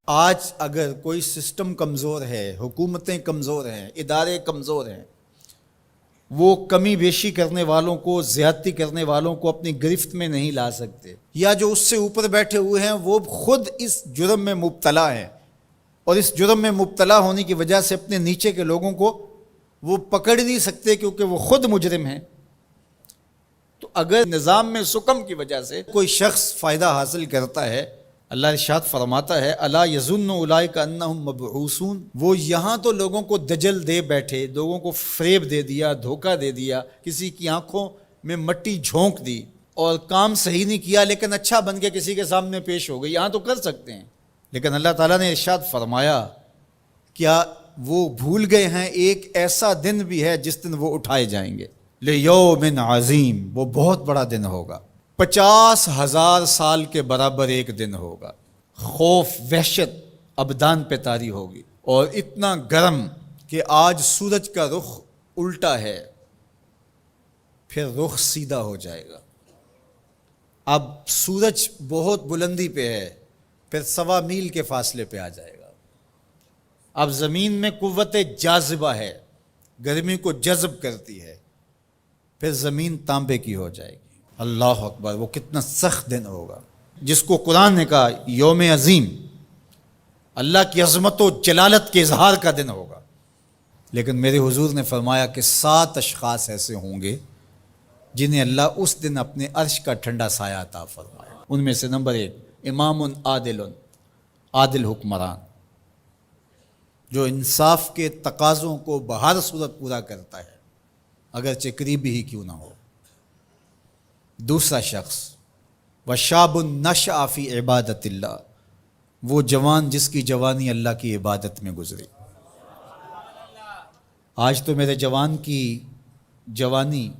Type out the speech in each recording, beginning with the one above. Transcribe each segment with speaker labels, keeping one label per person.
Speaker 1: آج اگر کوئی سسٹم کمزور ہے، حکومتیں کمزور ہیں، ادارے کمزور ہیں، وہ کمی بیشی کرنے والوں کو، زیادتی کرنے والوں کو اپنی گرفت میں نہیں لا سکتے، یا جو اس سے اوپر بیٹھے ہوئے ہیں وہ خود اس جرم میں مبتلا ہیں، اور اس جرم میں مبتلا ہونے کی وجہ سے اپنے نیچے کے لوگوں کو وہ پکڑ نہیں سکتے کیونکہ وہ خود مجرم ہیں۔ تو اگر نظام میں سکم کی وجہ سے کوئی شخص فائدہ حاصل کرتا ہے، اللہ ارشاد فرماتا ہے الا یظن اولئک انہم مبعوثون، وہ یہاں تو لوگوں کو دجل دے بیٹھے، لوگوں کو فریب دے دیا، دھوکہ دے دیا، کسی کی آنکھوں میں مٹی جھونک دی اور کام صحیح نہیں کیا لیکن اچھا بن کے کسی کے سامنے پیش ہو گئی، یہاں تو کر سکتے ہیں، لیکن اللہ تعالیٰ نے ارشاد فرمایا کیا وہ بھول گئے ہیں ایک ایسا دن بھی ہے جس دن وہ اٹھائے جائیں گے، لیوم عظیم، وہ بہت بڑا دن ہوگا، 50,000 سال کے برابر ایک دن ہوگا، خوف وحشت ابدان پہ طاری ہوگی، اور اتنا گرم کہ آج سورج کا رخ الٹا ہے، پھر رخ سیدھا ہو جائے گا، اب سورج بہت بلندی پہ ہے، پھر 1.25 میل کے فاصلے پہ آ جائے گا، اب زمین میں قوت جاذبہ ہے، گرمی کو جذب کرتی ہے، پھر زمین تانبے کی ہو جائے گی۔ اللہ اکبر، وہ کتنا سخت دن ہوگا جس کو قرآن نے کہا یوم عظیم، اللہ کی عظمت و جلالت کے اظہار کا دن ہوگا، لیکن میرے حضور نے فرمایا کہ 7 اشخاص ایسے ہوں گے جنہیں اللہ اس دن اپنے عرش کا ٹھنڈا سایہ عطا فرمائے۔ ان میں سے نمبر 1 امام عادل، عادل حکمران جو انصاف کے تقاضوں کو بہر صورت پورا کرتا ہے اگرچہ قریبی ہی کیوں نہ ہو۔ دوسرا شخص وشاب نشأ فی عبادت اللہ، وہ جوان جس کی جوانی اللہ کی عبادت میں گزری۔ آج تو میرے جوان کی جوانی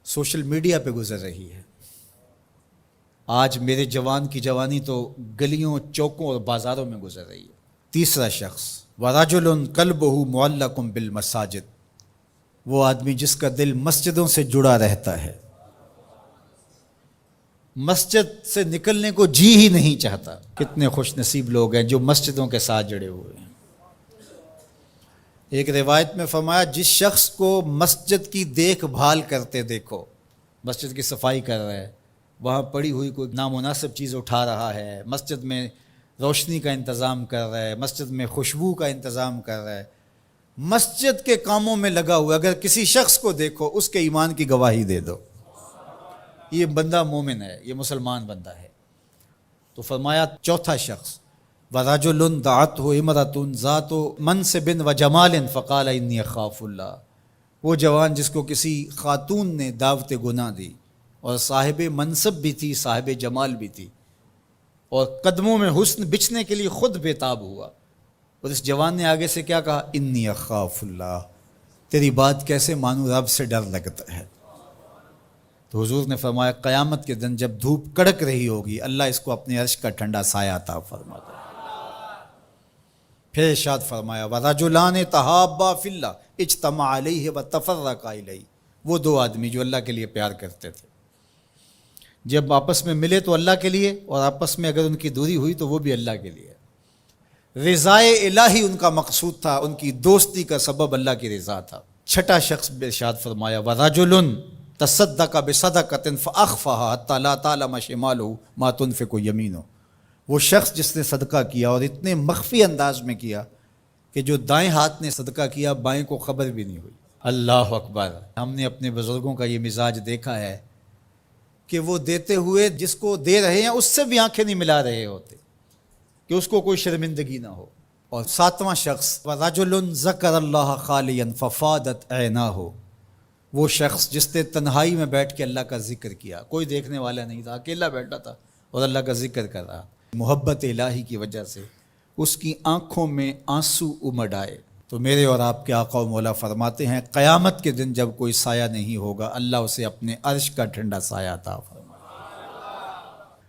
Speaker 1: سوشل میڈیا پہ گزر رہی ہے، آج میرے جوان کی جوانی تو گلیوں چوکوں اور بازاروں میں گزر رہی ہے۔ تیسرا شخص وَرَجُلٌ قَلْبُهُ مُعَلَّقٌ بِالْمَسَاجِدِ، وہ آدمی جس کا دل مسجدوں سے جڑا رہتا ہے، مسجد سے نکلنے کو جی ہی نہیں چاہتا۔ کتنے خوش نصیب لوگ ہیں جو مسجدوں کے ساتھ جڑے ہوئے ہیں۔ ایک روایت میں فرمایا جس شخص کو مسجد کی دیکھ بھال کرتے دیکھو، مسجد کی صفائی کر رہا ہے، وہاں پڑی ہوئی کوئی نامناسب چیز اٹھا رہا ہے، مسجد میں روشنی کا انتظام کر رہا ہے، مسجد میں خوشبو کا انتظام کر رہا ہے، مسجد کے کاموں میں لگا ہوا، اگر کسی شخص کو دیکھو اس کے ایمان کی گواہی دے دو، یہ بندہ مومن ہے، یہ مسلمان بندہ ہے۔ تو فرمایا چوتھا شخص وَرَجُلٌ دَعَتْهُ امْرَأَةٌ ذَاتُ مَنْصِبٍ وَجَمَالٍ فَقَالَ إِنِّي أَخَافُ اللَّهَ، وہ جوان جس کو کسی خاتون نے دعوت گناہ دی اور صاحب منصب بھی تھی، صاحب جمال بھی تھی، اور قدموں میں حسن بچھنے کے لیے خود بےتاب ہوا، اور اس جوان نے آگے سے کیا کہا انی اخاف اللہ، تیری بات کیسے مانوں، رب سے ڈر لگتا ہے۔ تو حضور نے فرمایا قیامت کے دن جب دھوپ کڑک رہی ہوگی اللہ اس کو اپنے عرش کا ٹھنڈا سایہ عطا فرماتا ہے۔ پھر ارشاد فرمایا وَرَجُلَانِ تَحَابَّا فِي اللَّهِ اجْتَمَعَا عَلَيْهِ وَتَفَرَّقَا إِلَيْهِ، وہ 2 آدمی جو اللہ کے لیے پیار کرتے تھے، جب آپس میں ملے تو اللہ کے لیے، اور آپس میں اگر ان کی دوری ہوئی تو وہ بھی اللہ کے لیے۔ رضائے الہی ان کا مقصود تھا، ان کی دوستی کا سبب اللہ کی رضا تھا۔ چھٹا شخص ارشاد فرمایا وَرَجُلٌ تَصَدَّقَ بِصَدَقَةٍ فَأَخْفَاهَا حَتَّى لَا تَعْلَمَ شِمَالُهُ مَا تُنْفِقُ يَمِينُهُ، وہ شخص جس نے صدقہ کیا اور اتنے مخفی انداز میں کیا کہ جو دائیں ہاتھ نے صدقہ کیا بائیں کو خبر بھی نہیں ہوئی۔ اللہ اکبر، ہم نے اپنے بزرگوں کا یہ مزاج دیکھا ہے کہ وہ دیتے ہوئے جس کو دے رہے ہیں اس سے بھی آنکھیں نہیں ملا رہے ہوتے کہ اس کو کوئی شرمندگی نہ ہو۔ اور 7واں شخص وَرَجُلٌ ذَكَرَ اللَّهَ خَالِيًا فَفَاضَتْ عَيْنَاهُ، وہ شخص جس نے تنہائی میں بیٹھ کے اللہ کا ذکر کیا، کوئی دیکھنے والا نہیں تھا، اکیلا بیٹھا تھا اور اللہ کا ذکر کر رہا، محبت الہی کی وجہ سے اس کی آنکھوں میں آنسو امڈ آئے۔ تو میرے اور آپ کے آقا و مولا فرماتے ہیں قیامت کے دن جب کوئی سایہ نہیں ہوگا اللہ اسے اپنے عرش کا ٹھنڈا سایہ عطا فرمائے۔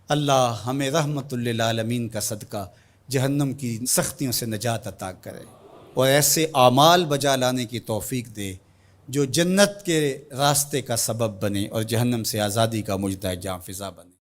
Speaker 1: اللہ ہمیں رحمت للعالمین کا صدقہ جہنم کی سختیوں سے نجات عطا کرے اور ایسے اعمال بجا لانے کی توفیق دے جو جنت کے راستے کا سبب بنے اور جہنم سے آزادی کا مجدہ جاں فضا بنے۔